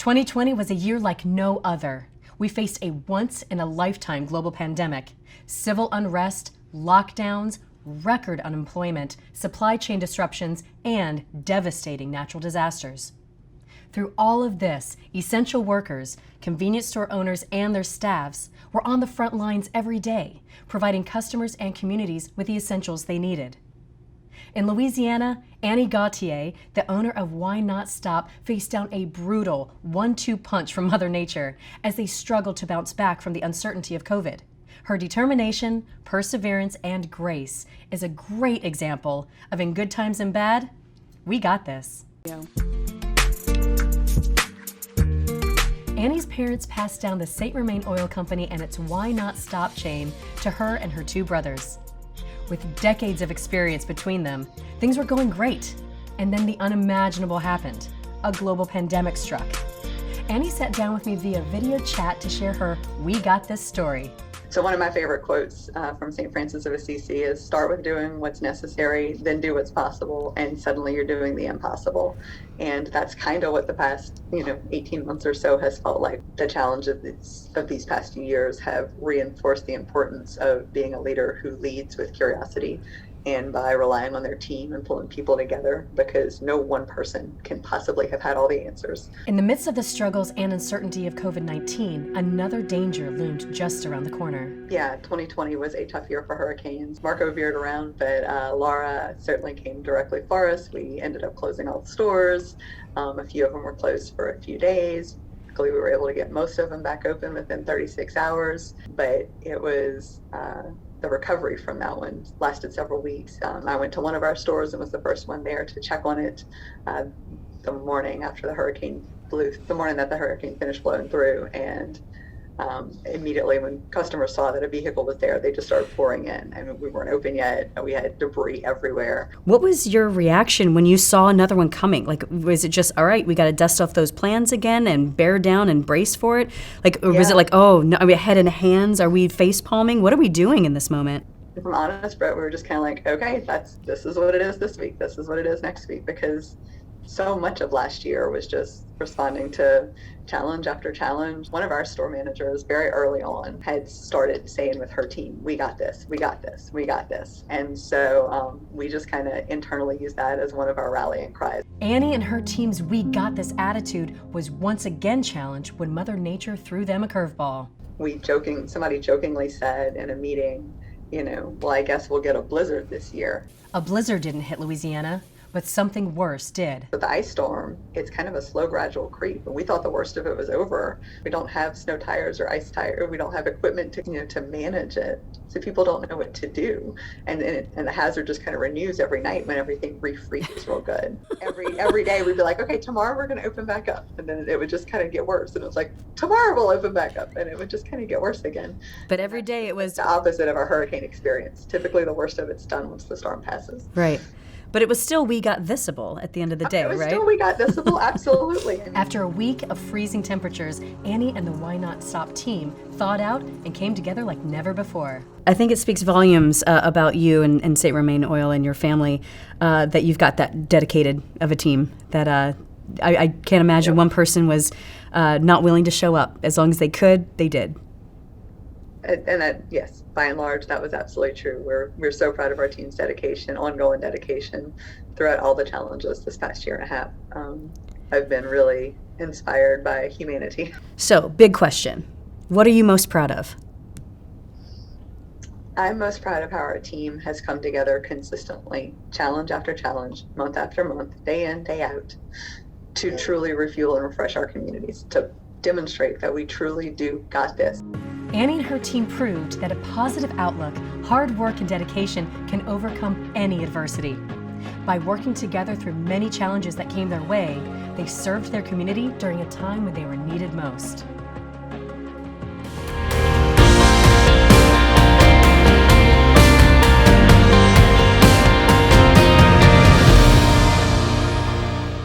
2020 was a year like no other. We faced a once-in-a-lifetime global pandemic, civil unrest, lockdowns, record unemployment, supply chain disruptions, and devastating natural disasters. Through all of this, essential workers, convenience store owners, and their staffs were on the front lines every day, providing customers and communities with the essentials they needed. In Louisiana, Annie Gauthier, the owner of Why Not Stop, faced down a brutal 1-2 punch from Mother Nature as they struggled to bounce back from the uncertainty of COVID. Her determination, perseverance, and grace is a great example of in good times and bad, we got this. Yeah. Annie's parents passed down the St. Romain Oil Company and its Why Not Stop chain to her and her 2 brothers. With decades of experience between them, things were going great. And then the unimaginable happened. A global pandemic struck. Annie sat down with me via video chat to share her "We Got This" story. So one of my favorite quotes from St. Francis of Assisi is, start with doing what's necessary, then do what's possible, and suddenly you're doing the impossible. And that's kind of what the past 18 months or so has felt like. The challenge of these past few years have reinforced the importance of being a leader who leads with curiosity and by relying on their team and pulling people together, because no one person can possibly have had all the answers. In the midst of the struggles and uncertainty of COVID-19, another danger loomed just around the corner. Yeah, 2020 was a tough year for hurricanes. Marco veered around, but Laura certainly came directly for us. We ended up closing all the stores. A few of them were closed for a few days. Luckily, we were able to get most of them back open within 36 hours, but it was the recovery from that one lasted several weeks. I went to one of our stores and was the first one there to check on it the morning that the hurricane finished blowing through. And immediately when customers saw that a vehicle was there, they just started pouring in. I mean, we weren't open yet. We had debris everywhere. What was your reaction when you saw another one coming? Like, was it just, all right, we got to dust off those plans again and bear down and brace for it? Like, or was it like, oh, no, are we head in hands? Are we face palming? What are we doing in this moment? If I'm honest, Brett, we were just kind of like, okay, this is what it is this week. This is what it is next week, because so much of last year was just responding to challenge after challenge. One of our store managers very early on had started saying with her team, we got this, we got this, we got this. And so we just kind of internally used that as one of our rallying cries. Annie and her team's "we got this" attitude was once again challenged when Mother Nature threw them a curveball. Somebody jokingly said in a meeting, well, I guess we'll get a blizzard this year. A blizzard didn't hit Louisiana, but something worse did. With the ice storm, it's kind of a slow, gradual creep. We thought the worst of it was over. We don't have snow tires or ice tires. We don't have equipment to manage it. So people don't know what to do. And the hazard just kind of renews every night when everything refreezes real good. Every day we'd be like, okay, tomorrow we're going to open back up. And then it would just kind of get worse. And it was like, tomorrow we'll open back up. And it would just kind of get worse again. But every day it was the opposite of our hurricane experience. Typically the worst of it's done once the storm passes. Right. But it was still we got thisable at the end of the day, it was right? Still we got thisable, absolutely. After a week of freezing temperatures, Annie and the Why Not Stop team thawed out and came together like never before. I think it speaks volumes about you and St. Romain Oil and your family that you've got that dedicated of a team that I can't imagine one person was not willing to show up. As long as they could, they did. And that, yes, by and large, that was absolutely true. We're so proud of our team's dedication, ongoing dedication throughout all the challenges this past year and a half. I've been really inspired by humanity. So, big question. What are you most proud of? I'm most proud of how our team has come together consistently, challenge after challenge, month after month, day in, day out, to truly refuel and refresh our communities, to demonstrate that we truly do got this. Annie and her team proved that a positive outlook, hard work, and dedication can overcome any adversity. By working together through many challenges that came their way, they served their community during a time when they were needed most.